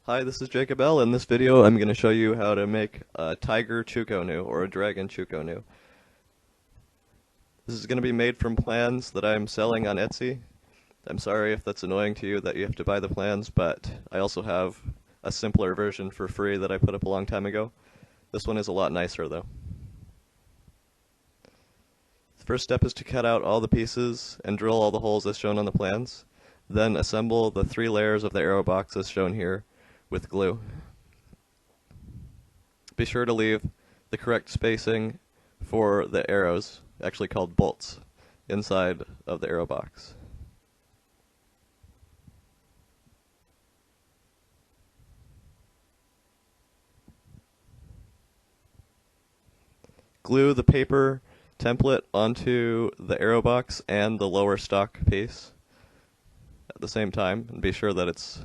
Hi, this is Jacob L. In this video, I'm going to show you how to make a tiger chukonu, or a dragon chukonu. This is going to be made from plans that I'm selling on Etsy. I'm sorry if that's annoying to you that you have to buy the plans, but I also have a simpler version for free that I put up a long time ago. This one is a lot nicer, though. The first step is to cut out all the pieces and drill all the holes as shown on the plans. Then assemble the 3 layers of the arrow box as shown here with glue. Be sure to leave the correct spacing for the arrows, actually called bolts, inside of the arrow box. Glue the paper template onto the arrow box and the lower stock piece at the same time, and be sure that it's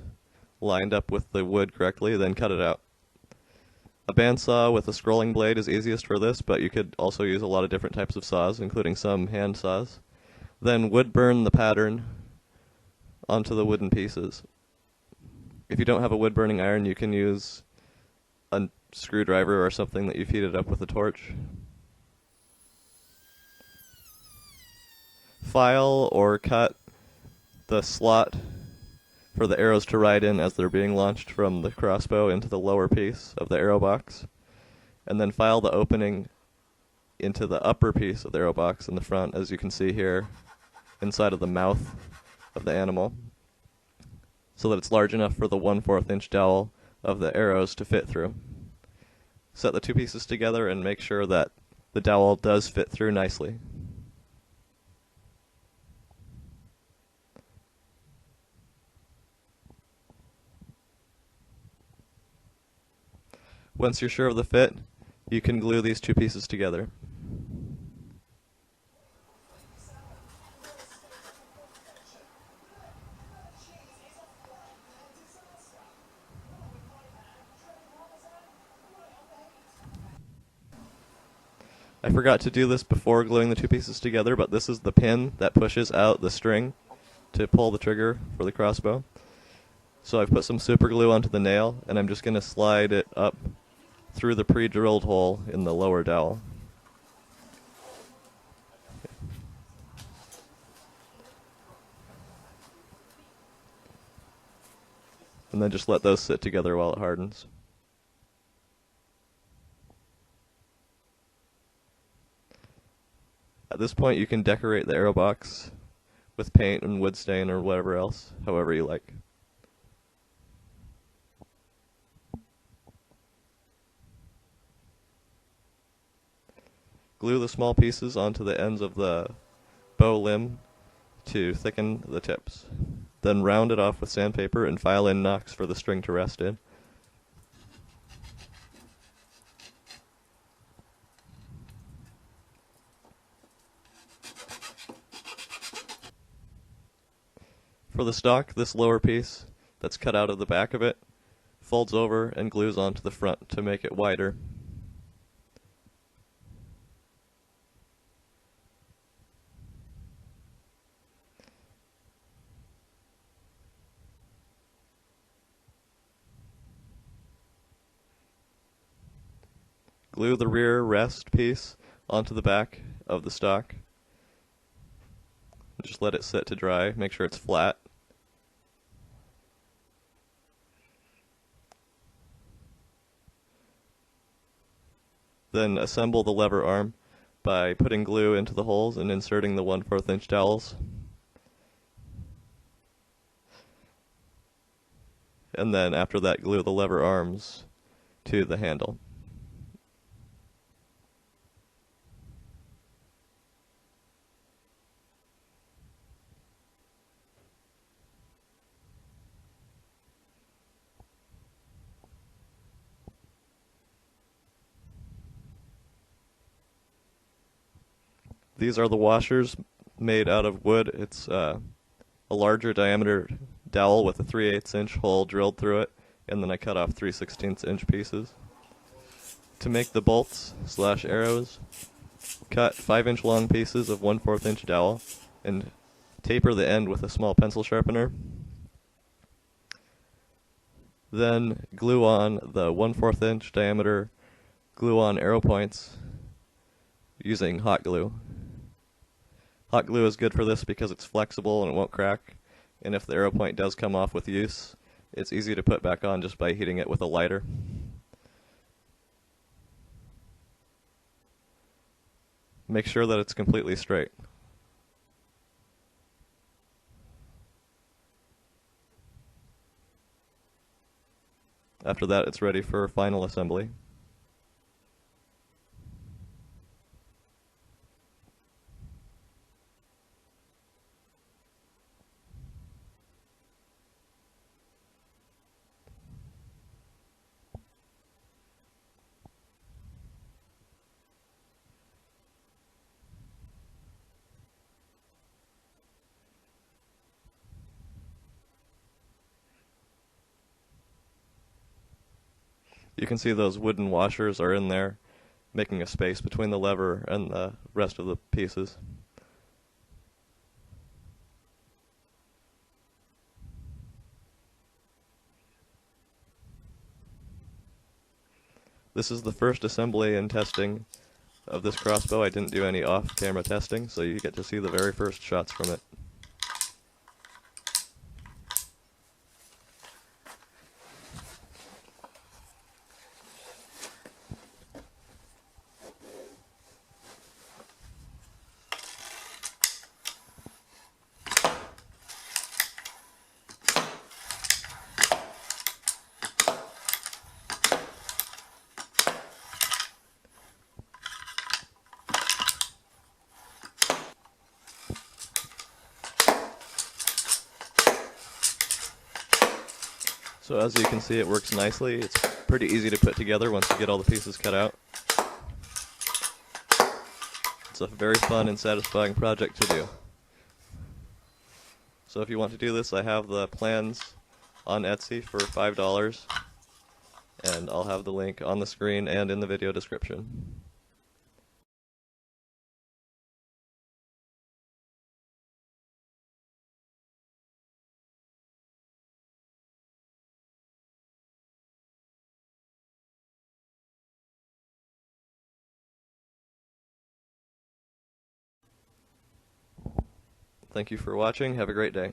lined up with the wood correctly, then cut it out. A bandsaw with a scrolling blade is easiest for this, but you could also use a lot of different types of saws, including some hand saws. Then wood burn the pattern onto the wooden pieces. If you don't have a wood burning iron, you can use a screwdriver or something that you've heated up with a torch. File or cut the slot for the arrows to ride in as they're being launched from the crossbow into the lower piece of the arrow box, and then file the opening into the upper piece of the arrow box in the front, as you can see here, inside of the mouth of the animal, so that it's large enough for the 1/4 inch dowel of the arrows to fit through. Set the 2 pieces together and make sure that the dowel does fit through nicely. Once you're sure of the fit, you can glue these 2 pieces together. I forgot to do this before gluing the 2 pieces together, but this is the pin that pushes out the string to pull the trigger for the crossbow. So I've put some super glue onto the nail, and I'm just going to slide it up through the pre-drilled hole in the lower dowel. And then just let those sit together while it hardens. At this point, you can decorate the arrow box with paint and wood stain or whatever else, however you like. Glue the small pieces onto the ends of the bow limb to thicken the tips. Then round it off with sandpaper and file in notches for the string to rest in. For the stock, this lower piece that's cut out of the back of it folds over and glues onto the front to make it wider. Glue the rear rest piece onto the back of the stock. Just let it sit to dry. Make sure it's flat. Then assemble the lever arm by putting glue into the holes and inserting the 1/4 inch dowels. And then after that, glue the lever arms to the handle. These are the washers made out of wood. It's a larger diameter dowel with a 3/8 inch hole drilled through it, and then I cut off 3/16 inch pieces. To make the bolts / arrows, cut 5 inch long pieces of 1/4 inch dowel and taper the end with a small pencil sharpener. Then glue on the 1/4 inch diameter glue on arrow points using hot glue. Hot glue is good for this because it's flexible and it won't crack, and if the arrow point does come off with use, it's easy to put back on just by heating it with a lighter. Make sure that it's completely straight. After that, it's ready for final assembly. You can see those wooden washers are in there, making a space between the lever and the rest of the pieces. This is the first assembly and testing of this crossbow. I didn't do any off-camera testing, so you get to see the very first shots from it. So as you can see, it works nicely. It's pretty easy to put together once you get all the pieces cut out. It's a very fun and satisfying project to do. So if you want to do this, I have the plans on Etsy for $5, and I'll have the link on the screen and in the video description. Thank you for watching. Have a great day.